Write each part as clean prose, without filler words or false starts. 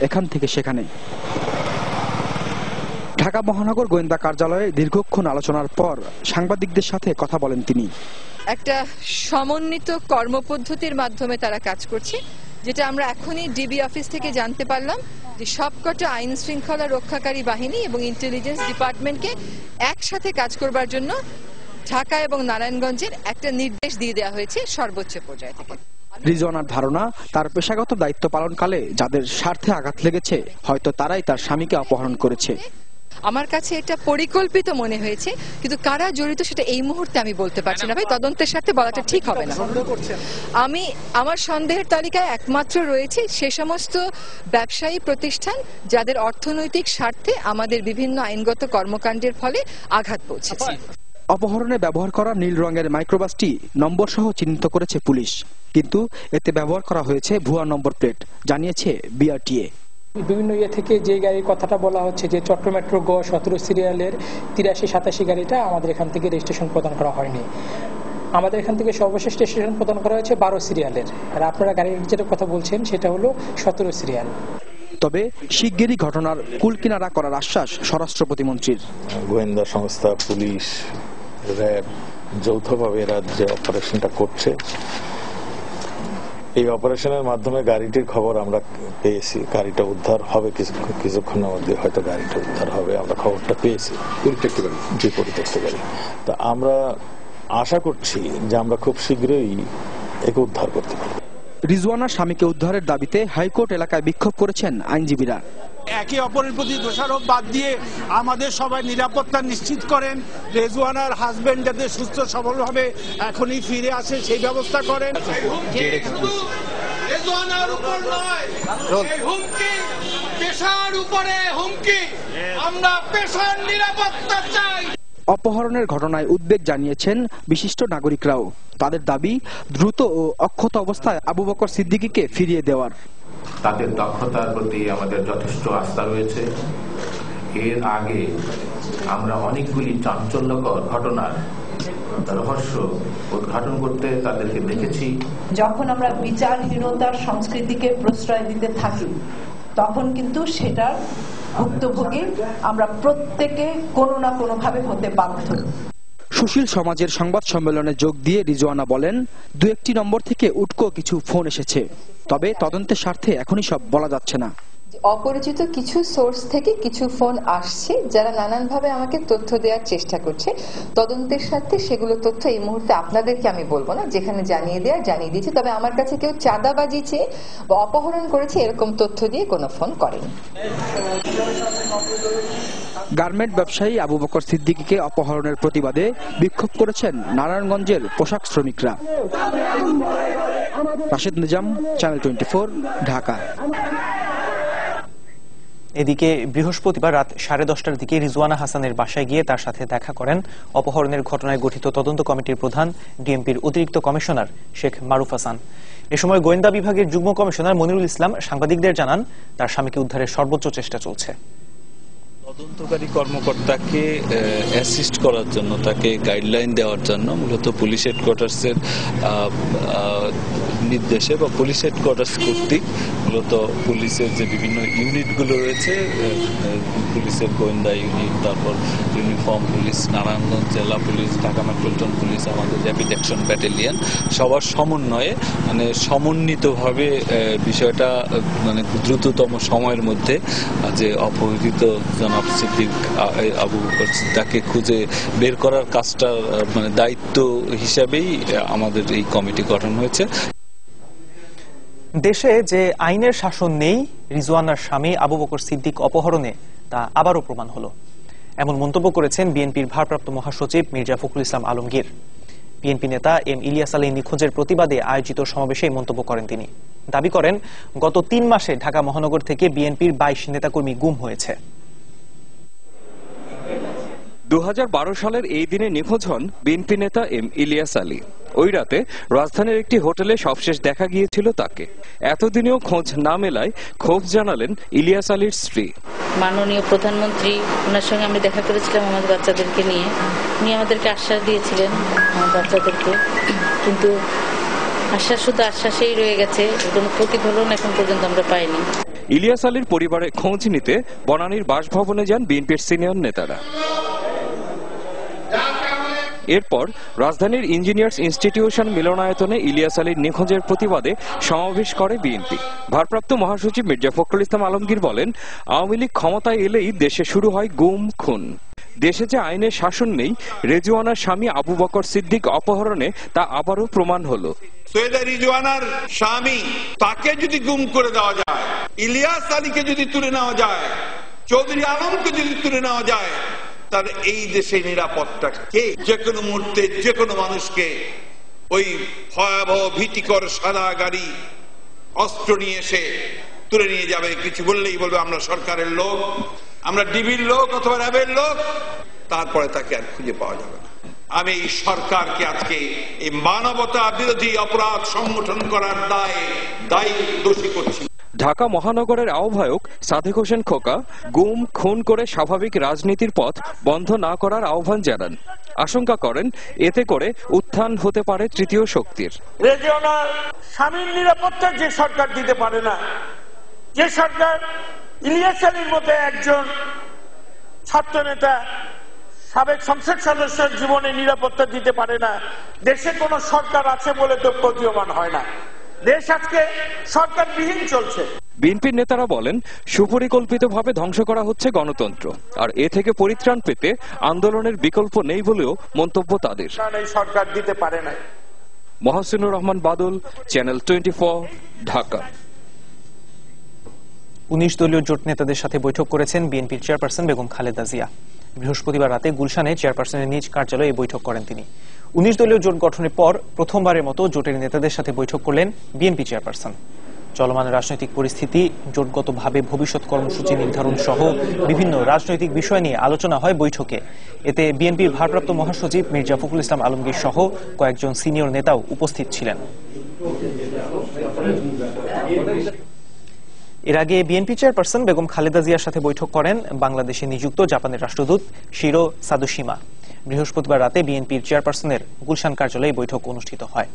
এখান থেকে সেখানে। ঢাকা মহানগর গোয়েন্দা কার্যালয়ে দীর্ঘক্ষণ আলোচনার পর সাংবাদিকদের সাথে কথা বলেন তিনি। একটা সমন্বিত কর্মপদ্ধতির মাধ্যমে তারা কাজ করছে, যেটা আমরা এখনই ডিবি অফিস থেকে জানতে পারলাম যে সবকটা আইন শৃঙ্খলা রক্ষাকারী বাহিনী এবং ইন্টেলিজেন্স ডিপার্টমেন্টকে একসাথে কাজ করবার জন্য ঢাকা এবং নারায়ণগঞ্জের একটা নির্দেশ দিয়ে দেওয়া হয়েছে সর্বোচ্চ পর্যায় থেকে। রিজওয়ানার ধারণা, তার পেশাগত দায়িত্ব পালনকালে যাদের স্বার্থে আঘাত লেগেছে হয়তো তারাই তার স্বামীকে অপহরণ করেছে। আমার কাছে এটা পরিকল্পিত মনে হয়েছে, কিন্তু কারা জড়িত সেটা এই মুহূর্তে আমি বলতে পারছি না ভাই। তদন্তের সাথে বলাটা ঠিক হবে না। আমার সন্দেহের তালিকায় একমাত্র রয়েছে সে সমস্ত ব্যবসায়ী প্রতিষ্ঠান যাদের অর্থনৈতিক স্বার্থে আমাদের বিভিন্ন আইনগত কর্মকাণ্ডের ফলে আঘাত পৌঁছেছে। অপহরণে ব্যবহার করা নীল রঙের মাইক্রোবাসটি নম্বর সহ চিহ্নিত করেছে পুলিশ, কিন্তু এতে ব্যবহার করা হয়েছে ভুয়া নম্বর প্লেট, জানিয়েছে বিআরটিএ। বিভিন্ন থেকে যে গাড়ির কথাটা বলা হচ্ছে যে চট্টমেট্রো গ 17 সিরিয়ালের 83-87 গাড়িটা আমাদের এখান থেকে রেজিস্ট্রেশন প্রদান করা হয়নি। আমাদের এখান থেকে সর্বশেষ রেজিস্ট্রেশন প্রদান করা হয়েছে 12 সিরিয়ালের, আর আপনারা গাড়ির যেটা কথা বলছেন সেটা হলো 17 সিরিয়াল। তবে শিগগিরই ঘটনার কুলকিনারা করার আশ্বাস স্বরাষ্ট্র প্রতিমন্ত্রীর। গোয়েন্দা সংস্থা, পুলিশ, র্যাব যৌথভাবে এরা যে অপারেশনটা করছে, এই অপারেশনের মাধ্যমে গাড়িটির খবর আমরা পেয়েছি। গাড়িটা উদ্ধার হবে কিছুক্ষণের মধ্যে, হয়তো গাড়িটা উদ্ধার হবে, আমরা খবরটা পেয়েছি। পরিত্যক্ত গাড়ি। তা আমরা আশা করছি যে আমরা খুব শীঘ্রই একে উদ্ধার করতে পারব। রিজওয়ানার স্বামীকে উদ্ধারের দাবিতে হাইকোর্ট এলাকায় বিক্ষোভ করেছেন আইনজীবীরা। একে অপরের প্রতি দোষারোপ বাদ দিয়ে আমাদের সবাই নিরাপত্তা নিশ্চিত করেন, রিজওয়ানার হাজবেন্ড যাতে সুস্থ সবলভাবে এখনই ফিরে আসে সেই ব্যবস্থা করেন। রিজওয়ানার উপর নয়, এই হুমকি পেশার উপরে হুমকি, আমরা পেশার নিরাপত্তা চাই। অপহরণের ঘটনায় উদ্বেগ জানিয়েছেন বিশিষ্ট নাগরিকরাও। তাদের দাবি, দ্রুত ও অক্ষত অবস্থায় আবু বকর সিদ্দিকীকে ফিরিয়ে দেওয়ার। তাদের দক্ষতার প্রতি আমাদের যথেষ্ট আস্থা রয়েছে। এর আগে আমরা অনেকগুলি চাঞ্চল্যকর ঘটনার রহস্য উদ্ঘাটন করতে তাদেরকে দেখেছি। যখন আমরা বিচারহীনতার সংস্কৃতিকে প্রশ্রয় দিতে থাকি, তখন কিন্তু সেটার ভুক্তভোগী আমরা প্রত্যেকে কোনো না কোনো ভাবে হতে বাধ্য। সুশীল সমাজের সংবাদ সম্মেলনে যোগ দিয়ে রিজওয়ানা বলেন, 2-1টি নম্বর থেকে উটকো কিছু ফোন এসেছে, তবে তদন্তের স্বার্থে এখনই সব বলা যাচ্ছে না। অপরিচিত কিছু সোর্স থেকে কিছু ফোন আসছে, যারা নানানভাবে আমাকে তথ্য দেওয়ার চেষ্টা করছে। তদন্তের সাথে সেগুলো তথ্য এই মুহূর্তে আপনাদেরকে আমি বলবো না, যেখানে জানিয়ে দিয়েছি। তবে আমার কাছে কেউ চাঁদাবাজি চেয়ে বা অপহরণ করেছে এরকম তথ্য দিয়ে কোনো ফোন করেনি। গার্মেন্ট ব্যবসায়ী আবু বকর সিদ্দিকীকে অপহরণের প্রতিবাদে বিক্ষোভ করেছেন নারায়ণগঞ্জের পোশাক শ্রমিকরা। রাশেদ নিজাম, চ্যানেল 24, ঢাকা। এদিকে বৃহস্পতিবার রাত 10:30টার দিকে রিজওয়ানা হাসানের বাসায় গিয়ে তার সাথে দেখা করেন অপহরণের ঘটনায় গঠিত তদন্ত কমিটির প্রধান ডিএমপির অতিরিক্ত কমিশনার শেখ মারুফ হাসান। এ সময় গোয়েন্দা বিভাগের যুগ্ম কমিশনার মনিরুল ইসলাম সাংবাদিকদের জানান, তার স্বামীকে উদ্ধারের সর্বোচ্চ চেষ্টা চলছে। তদন্তকারী কর্মকর্তাকে অ্যাসিস্ট করার জন্য, তাকে গাইডলাইন দেওয়ার জন্য মূলত পুলিশ হেডকোয়ার্টার্সের নির্দেশে বা পুলিশ হেডকোয়ার্টার্স কর্তৃক মূলত পুলিশের যে বিভিন্ন ইউনিটগুলো রয়েছে, পুলিশের গোয়েন্দা ইউনিট, তারপর ইউনিফর্ম পুলিশ, নারায়ণগঞ্জ জেলা পুলিশ, ঢাকা মেট্রোপলিটন পুলিশ, আমাদের র্যাপিড অ্যাকশন ব্যাটালিয়ন, সবার সমন্বয়ে সমন্বিতভাবে বিষয়টা দ্রুততম সময়ের মধ্যে যে অপহৃত জনাব সিদ্দিক আবু বকর তাকে খুঁজে বের করার কাজটা দায়িত্ব হিসাবেই আমাদের এই কমিটি গঠন হয়েছে। দেশে যে আইনের শাসন নেই, রিজওয়ানার স্বামী আবু বকর সিদ্দিক অপহরণে তা আবারও প্রমাণ হলো, এমন মন্তব্য করেছেন বিএনপির ভারপ্রাপ্ত মহাসচিব মির্জা ফখরুল ইসলাম আলমগীর। বিএনপি নেতা এম ইলিয়াস আলী নিখোঁজের প্রতিবাদে আয়োজিত সমাবেশে মন্তব্য করেন তিনি। দাবি করেন, গত 3 মাসে ঢাকা মহানগর থেকে বিএনপির 22 নেতাকর্মী গুম হয়েছে। 2012 সালের এই দিনে নিখোঁজ হন বিএনপি নেতা এম ইলিয়াস আলী। ওই রাতে রাজধানীর একটি হোটেলে সবশেষ দেখা গিয়েছিল তাকে। এতদিনেও খোঁজ না মেলায় ক্ষোভ জানালেন ইলিয়াস আলীর স্ত্রী। মাননীয় প্রধানমন্ত্রী, ওনার সঙ্গে আমি দেখা করেছিলাম আমাদের বাচ্চাদেরকে নিয়ে। উনি আমাদেরকে আশ্বাস দিয়েছিলেন আমার বাচ্চাদেরকে, কিন্তু আশ্বাস শুধু আশ্বাসেই রয়ে গেছে, কোনো প্রতিফলন এখন পর্যন্ত আমরা পাইনি। ইলিয়াস আলীর পরিবারে খোঁজ নিতে বনানীর বাসভবনে যান বিএনপির সিনিয়র নেতারা। এরপর রাজধানীর ইঞ্জিনিয়ার্স ইনস্টিটিউশন মিলনায়তনে ইলিয়াস আলীর নিখোঁজের প্রতিবাদে সমাবেশ করে বিএনপি। ভারপ্রাপ্ত মহাসচিব মির্জা ফখরুল ইসলাম আলমগীর বলেন, আওয়ামী লীগ ক্ষমতায় এলেই দেশে শুরু হয় গুম খুন। দেশে যে আইনের শাসন নেই, রেজওয়ানার স্বামী আবু বকর সিদ্দিক অপহরণে তা আবারও প্রমাণ হলো। সৈয়দা রিজওয়ানার স্বামী, তাকে যদি গুম করে দেওয়া যায়, ইলিয়াস আলীকে যদি তুলে নেওয়া যায়, চৌধুরী আলমকে যদি তুলে নেওয়া যায়, তাহলে এই দেশে নিরাপত্তা কে? যে কোনো মুহূর্তে যে কোনো মানুষকে ওই ভয়াবহ ভীতিকর সাদা গাড়ি অস্ত্র নিয়ে এসে তুলে নিয়ে যাবে। কিছু বললেই বলবে আমরা সরকারের লোক, আমরা ডিবির লোক অথবা র্যাবের লোক, তারপরে তাকে আর খুঁজে পাওয়া যাবে না। আমি এই সরকারকে আজকে এই মানবতা বিরোধী অপরাধ সংগঠন করার দায়ী দোষী করছি। ঢাকা মহানগরের আহ্বায়ক সাদেক হোসেন খোকা গুম খুন করে স্বাভাবিক রাজনীতির পথ বন্ধ না করার আহ্বান জানান। আশঙ্কা করেন এতে করে উত্থান হতে পারে তৃতীয় শক্তির। রেজিওনার স্বামীর নিরাপত্তা যে সরকার দিতে পারে না, যে সরকার ইলিয়াস আলীর মতো একজন ছাত্রনেতা সাবেক সংসদ সদস্যের জীবনে নিরাপত্তা দিতে পারে না, দেশে কোন সরকার আছে বলে তো প্রতীয়মান হয় না। দেশ আজকে সরকারবিহীন চলছে। বিএনপির নেতারা বলেন, সুপরিকল্পিতভাবে ধ্বংস করা হচ্ছে গণতন্ত্র, আর এ থেকে পরিত্রাণ পেতে আন্দোলনের বিকল্প নেই বলেও মন্তব্য তাদের। সরকার দিতে পারে না। মহসিনুর রহমান বাদল, চ্যানেল 24, ঢাকা। 19 দলীয় জোট নেতাদের সাথে বৈঠক করেছেন বিএনপির চেয়ারপারসন বেগম খালেদা জিয়া। বৃহস্পতিবার রাতে গুলশানে চেয়ারপারসনের নিজ কার্যালয়ে এই বৈঠক করেন তিনি। 19 দলীয় জোট গঠনের পর প্রথমবারের মতো জোটের নেতাদের সাথে বৈঠক করলেন বিএনপি চেয়ারপারসন। চলমান রাজনৈতিক পরিস্থিতি, জোটগতভাবে ভবিষ্যৎ কর্মসূচি নির্ধারণ সহ বিভিন্ন রাজনৈতিক বিষয় নিয়ে আলোচনা হয় বৈঠকে। এতে বিএনপির ভারপ্রাপ্ত মহাসচিব মির্জা ফখরুল ইসলাম আলমগীর সহ কয়েকজন সিনিয়র নেতাও উপস্থিত ছিলেন। এর আগে বিএনপি চেয়ারপারসন বেগম খালেদা জিয়ার সাথে বৈঠক করেন বাংলাদেশে নিযুক্ত জাপানের রাষ্ট্রদূত শিরো সাদোশিমা। বৃহস্পতিবার রাতে বিএনপির চেয়ারপারসনের গুলশান কার্যালয়ে বৈঠক অনুষ্ঠিত হয়।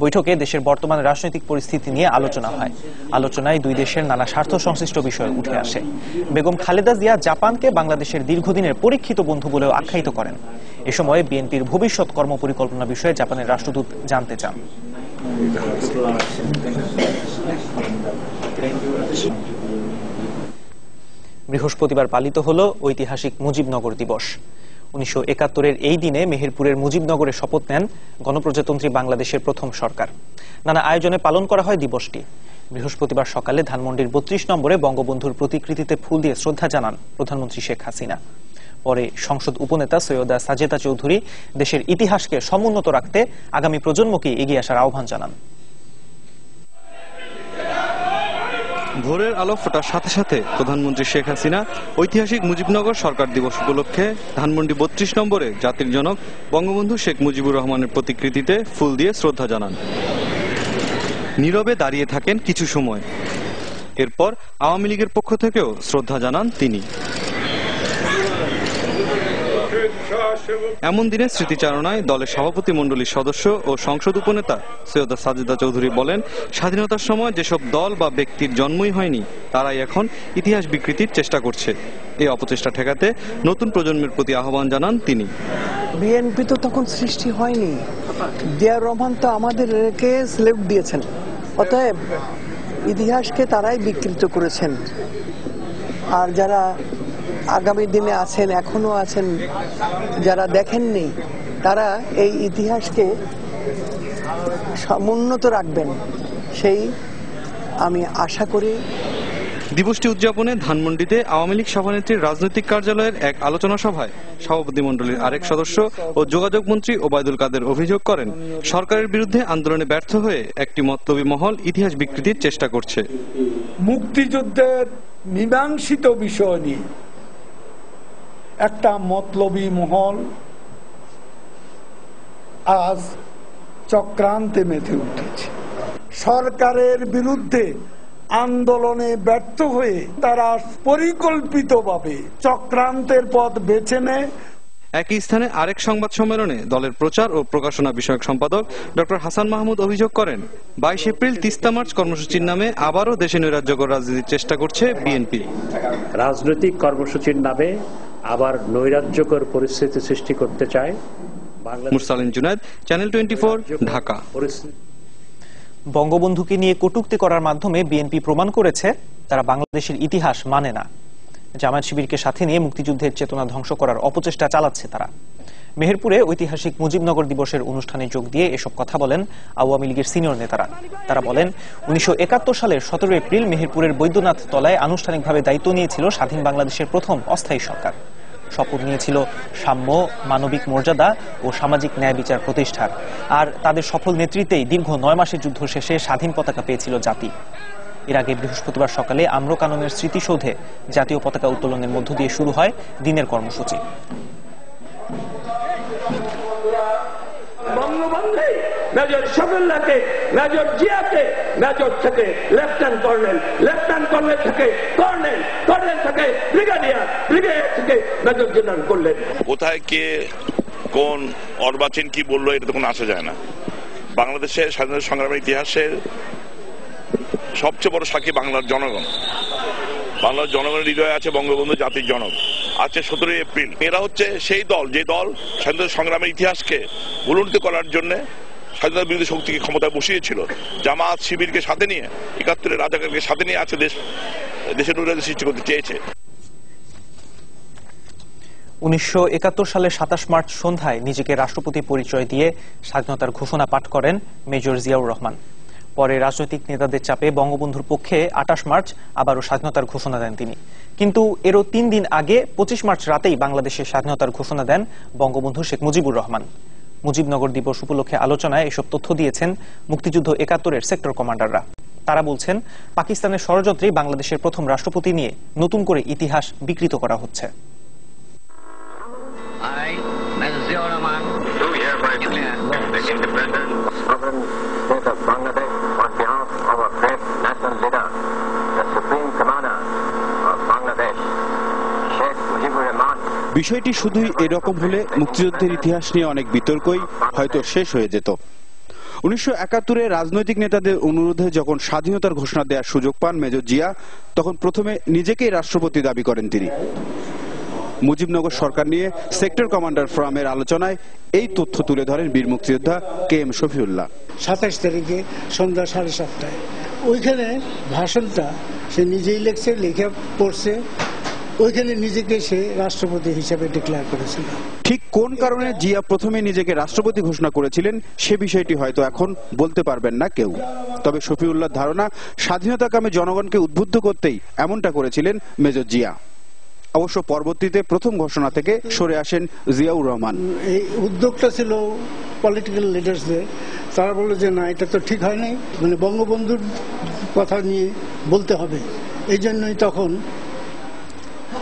বৈঠকে দেশের বর্তমান রাজনৈতিক পরিস্থিতি নিয়ে আলোচনা হয়। আলোচনায় দুই দেশের নানা স্বার্থ সংশ্লিষ্ট বিষয় উঠে আসে। বেগম খালেদা জিয়া জাপানকে বাংলাদেশের দীর্ঘদিনের পরীক্ষিত বন্ধু বলেও আখ্যায়িত করেন। এ সময় বিএনপির ভবিষ্যৎ কর্মপরিকল্পনা বিষয়ে জাপানের রাষ্ট্রদূত জানতে চান। বৃহস্পতিবার পালিত হল ঐতিহাসিক মুজিবনগর দিবস। 1971-এর এই দিনে মেহেরপুরের মুজিবনগরে শপথ নেন গণপ্রজাতন্ত্রী বাংলাদেশের প্রথম সরকার। নানা আয়োজনে পালন করা হয় দিবসটি। বৃহস্পতিবার সকালে ধানমন্ডির 32 নম্বরে বঙ্গবন্ধুর প্রতিকৃতিতে ফুল দিয়ে শ্রদ্ধা জানান প্রধানমন্ত্রী শেখ হাসিনা। পরে সংসদ উপনেতা সৈয়দা সাজেদা চৌধুরী দেশের ইতিহাসকে সমুন্নত রাখতে আগামী প্রজন্মকে এগিয়ে আসার আহ্বান জানান। ভোরের আলো ফোটার সাথে সাথে প্রধানমন্ত্রী শেখ হাসিনা ঐতিহাসিক মুজিবনগর সরকার দিবস উপলক্ষে ধানমন্ডি 32 নম্বরে জাতির জনক বঙ্গবন্ধু শেখ মুজিবুর রহমানের প্রতিকৃতিতে ফুল দিয়ে শ্রদ্ধা জানান। নীরবে দাঁড়িয়ে থাকেন কিছু সময়। এরপর আওয়ামী লীগের পক্ষ থেকেও শ্রদ্ধা জানান তিনি। এমন দিনে স্মৃতিচারণায় দলের সভাপতি মণ্ডলীর সদস্য ও সংসদ উপনেতা সৈয়দা সাজেদা চৌধুরী বলেন, স্বাধীনতার সময় যেসব দল বা ব্যক্তির জন্মই হয়নি তারাই এখন ইতিহাস বিকৃতির চেষ্টা করছে। এই অপচেষ্টা ঠেকাতে নতুন প্রজন্মের প্রতি আহ্বান জানান তিনি। বিএনপি তো তখন সৃষ্টি হয়নি, জিয়াউর রহমান তো আমাদেরকে স্লেভ দিয়েছেন, অতএব ইতিহাসকে তারাই বিকৃত করেছেন। আর যারা আগামী দিনে আছেন, এখনো আছেন, যারা দেখেননি, তারা এই ইতিহাসকে সমুন্নত রাখবেন, সেই আমি আশা করি। দিবসটি উদযাপনে ধানমন্ডিতে আওয়ামী লীগ সভানেত্রীর রাজনৈতিক কার্যালয়ের এক আলোচনা সভায় সভাপতি মণ্ডলীর আরেক সদস্য ও যোগাযোগ মন্ত্রী ওবায়দুল কাদের অভিযোগ করেন, সরকারের বিরুদ্ধে আন্দোলনে ব্যর্থ হয়ে একটি মতলবী মহল ইতিহাস বিকৃতির চেষ্টা করছে। মুক্তিযুদ্ধের মীমাংসিত বিষয় নিয়ে একটা মতলবী মহল আজ চক্রান্তে মেতে উঠেছে। সরকারের বিরুদ্ধে আন্দোলনে ব্যর্থ হয়ে তারা পরিকল্পিতভাবে চক্রান্তের পথ বেছে নেয়। একই স্থানে আরেক সংবাদ সম্মেলনে দলের প্রচার ও প্রকাশনা বিষয়ক সম্পাদক ডক্টর হাসান মাহমুদ অভিযোগ করেন 22 এপ্রিল তিস্তা মার্চ কর্মসূচির নামে আবারও দেশে নৈরাজ্যকর রাজনীতির চেষ্টা করছে বিএনপি। রাজনৈতিক কর্মসূচির নামে আবার নৈরাজ্যকর পরিস্থিতি সৃষ্টি করতে চায়। মুরসালিন জুনায়েদ, চ্যানেল 24, ঢাকা। বঙ্গবন্ধুকে নিয়ে কটূক্তি করার মাধ্যমে বিএনপি প্রমাণ করেছে তারা বাংলাদেশের ইতিহাস মানে না। জামায়াত শিবিরকে সাথে নিয়ে মুক্তিযুদ্ধের চেতনা ধ্বংস করার অপচেষ্টা চালাচ্ছে তারা। মেহেরপুরে ঐতিহাসিক মুজিবনগর দিবসের অনুষ্ঠানে যোগ দিয়ে এসব কথা বলেন আওয়ামী লীগের সিনিয়র নেতারা। তারা বলেন 1971 সালের 17 এপ্রিল মেহেরপুরের বৈদ্যনাথ তলায় আনুষ্ঠানিকভাবে দায়িত্ব নিয়েছিল স্বাধীন বাংলাদেশের প্রথম অস্থায়ী সরকার। শপথ নিয়েছিল সাম্য, মানবিক মর্যাদা ও সামাজিক ন্যায় বিচার প্রতিষ্ঠার। আর তাদের সফল নেতৃত্বেই দীর্ঘ 9 মাসের যুদ্ধ শেষে স্বাধীন পতাকা পেয়েছিল জাতি। এর আগে বৃহস্পতিবার সকালে আম্রকাননের স্মৃতিসৌধে জাতীয় পতাকা উত্তোলনের মধ্য দিয়ে শুরু হয় দিনের কর্মসূচি। বঙ্গবন্ধু মেজর শফিউল্লাহকে, মেজর জিয়াকে, মেজর থেকে লেফটেন্যান্ট কর্নেল, লেফটেন্যান্ট কর্নেল থেকে কর্নেল, কর্নেল থেকে ব্রিগেডিয়ার, ব্রিগেডিয়ার থেকে মেজর জেনারেল করলেন। কোথায় কে কোন অর্বাচীন কি বললো এটা তো কোনো আসা যায় না। বাংলাদেশের স্বাধীনতা সংগ্রামের ইতিহাসের সবচেয়ে বড় সাক্ষী বাংলার জনগণ। বাংলার জনগণের হৃদয়ে আছে বঙ্গবন্ধু জাতির জনক। আছে 17 এপ্রিল। এরা হচ্ছে সেই দল যে দল স্বাধীনতা সংগ্রামের ইতিহাসকে ভুলুণ্ঠিত করার জন্য স্বাধীনতা বিরোধী শক্তিকে ক্ষমতায় বসিয়েছিল। জামাত শিবিরকে সাথে নিয়ে, 71-এর রাজাকারকে সাথে নিয়ে আছে দেশের নৈরাজ্য সৃষ্টি করতে চেয়েছে। 1971 সালের 27 মার্চ সন্ধ্যায় নিজেকে রাষ্ট্রপতি পরিচয় দিয়ে স্বাধীনতার ঘোষণা পাঠ করেন মেজর জিয়াউর রহমান। পরে রাজনৈতিক নেতাদের চাপে বঙ্গবন্ধুর পক্ষে 28 মার্চ আবারও স্বাধীনতার ঘোষণা দেন তিনি। কিন্তু এরও 3 দিন আগে 25 মার্চ রাতেই বাংলাদেশের স্বাধীনতার ঘোষণা দেন বঙ্গবন্ধু শেখ মুজিবুর রহমান। মুজিবনগর দিবস উপলক্ষে আলোচনায় এসব তথ্য দিয়েছেন মুক্তিযুদ্ধ 71-এর সেক্টর কমান্ডাররা। তারা বলছেন পাকিস্তানের ষড়যন্ত্রেই বাংলাদেশের প্রথম রাষ্ট্রপতি নিয়ে নতুন করে ইতিহাস বিকৃত করা হচ্ছে। বিষয়টি শুধুই এরকম হলে মুক্তিযুদ্ধের ইতিহাস নিয়ে অনেক বিতর্কই হয়তো শেষ হয়ে যেত। 1971-এ রাজনৈতিক নেতাদের অনুরোধে যখন স্বাধীনতার ঘোষণা দেওয়ার সুযোগ পান মেজর জিয়া, তখন প্রথমে নিজেকেই রাষ্ট্রপতি দাবি করেন তিনি। মুজিবনগর সরকার নিয়ে সেক্টর কমান্ডার ফোরামের আলোচনায় এই তথ্য তুলে ধরেন বীর মুক্তিযোদ্ধা KM শফিউল্লাহ। 27 তারিখে সন্ধ্যা 7:30টায় ওইখানে ভাষণটা সে নিজেই লিখে পড়ছে। ওইখানে নিজেকে সে রাষ্ট্রপতি হিসেবে ডিক্লেয়ার করেছিল। ঠিক কোন কারণে জিয়া প্রথমে নিজেকে রাষ্ট্রপতি ঘোষণা করেছিলেন সে বিষয়টি হয়তো এখন বলতে পারবেন না কেউ। তবে শফিউল্লাহর ধারণা স্বাধীনতাকামী জনগণকে উদ্বুদ্ধ করতেই এমনটা করেছিলেন মেজর জিয়া। অবশ্য পরবর্তীতে প্রথম ঘোষণা থেকে সরে আসেন জিয়াউর রহমান। এই উদ্যোগটা ছিল পলিটিক্যাল লিডার্সদের। তারা বলল যে না, এটা তো ঠিক হয় নাই, মানে বঙ্গবন্ধুর কথা নিয়ে বলতে হবে। এই জন্যই তখন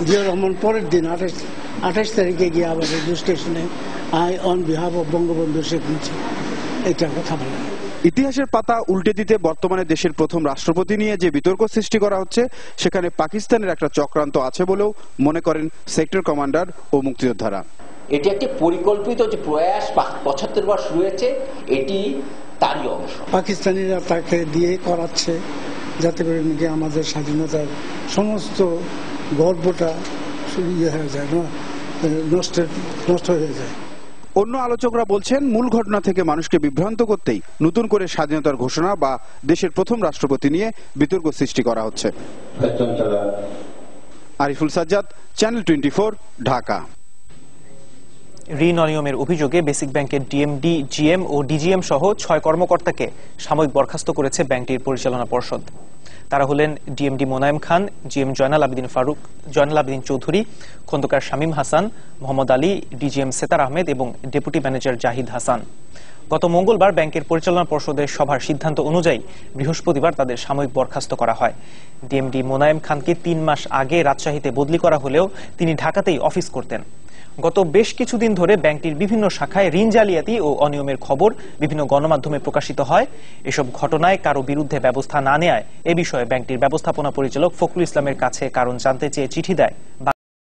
জিয়াউর রহমান পরের দিন 28 তারিখে গিয়ে আবার রেডিও স্টেশনে I on behalf of Bangabandhu Sheikh Mujib এটা কথা বলেন। ইতিহাসের পাতা উল্টে দিতে বর্তমানে দেশের প্রথম রাষ্ট্রপতি নিয়ে যে বিতর্ক সৃষ্টি করা হচ্ছে সেখানে পাকিস্তানের একটা চক্রান্ত আছে বলেও মনে করেন সেক্টর কমান্ডার ও মুক্তিযোদ্ধারা। এটি একটি পরিকল্পিত যে প্রয়াস 75 বার শুরু হয়েছে, এটি তারই অংশ। পাকিস্তানিরা তাকে দিয়ে করাচ্ছে যাতে করে নাকি আমাদের স্বাধীনতার সমস্ত গর্বটা হয়ে যায়, নষ্ট হয়ে যায়। অন্য আলোচকরা বলছেন মূল ঘটনা থেকে মানুষকে বিভ্রান্ত করতেই নতুন করে স্বাধীনতার ঘোষণা বা দেশের প্রথম রাষ্ট্রপতি নিয়ে বিতর্ক সৃষ্টি করা হচ্ছে। আরিফুল সাজ্জাদ, চ্যানেল 24, ঢাকা। ঋণ অনিয়মের অভিযোগে বেসিক ব্যাংকের ডিএমডি, জিএম ও ডিজিএম সহ 6 কর্মকর্তাকে সাময়িক বরখাস্ত করেছে ব্যাংকটির পরিচালনা পর্ষদ। তারা হলেন ডিএমডি মোনায়েম খান, জিএম জয়নাল আবেদিন চৌধুরী, খন্দকার শামীম হাসান, মোহাম্মদ আলী, ডিজিএম সেতার আহমেদ এবং ডেপুটি ম্যানেজার জাহিদ হাসান। গত মঙ্গলবার ব্যাংকের পরিচালনা পর্ষদের সভার সিদ্ধান্ত অনুযায়ী বৃহস্পতিবার তাদের সাময়িক বরখাস্ত করা হয়। ডিএমডি মোনায়েম খানকে 3 মাস আগে রাজশাহীতে বদলি করা হলেও তিনি ঢাকাতেই অফিস করতেন। গত বেশ কিছুদিন ধরে ব্যাংকটির বিভিন্ন শাখায় ঋণ জালিয়াতি ও অনিয়মের খবর বিভিন্ন গণমাধ্যমে প্রকাশিত হয়। এসব ঘটনায় কারো বিরুদ্ধে ব্যবস্থা না নেয়ায় এ বিষয়ে ব্যাংকটির ব্যবস্থাপনা পরিচালক ফখরুল ইসলামের কাছে কারণ জানতে চেয়ে চিঠি দেয়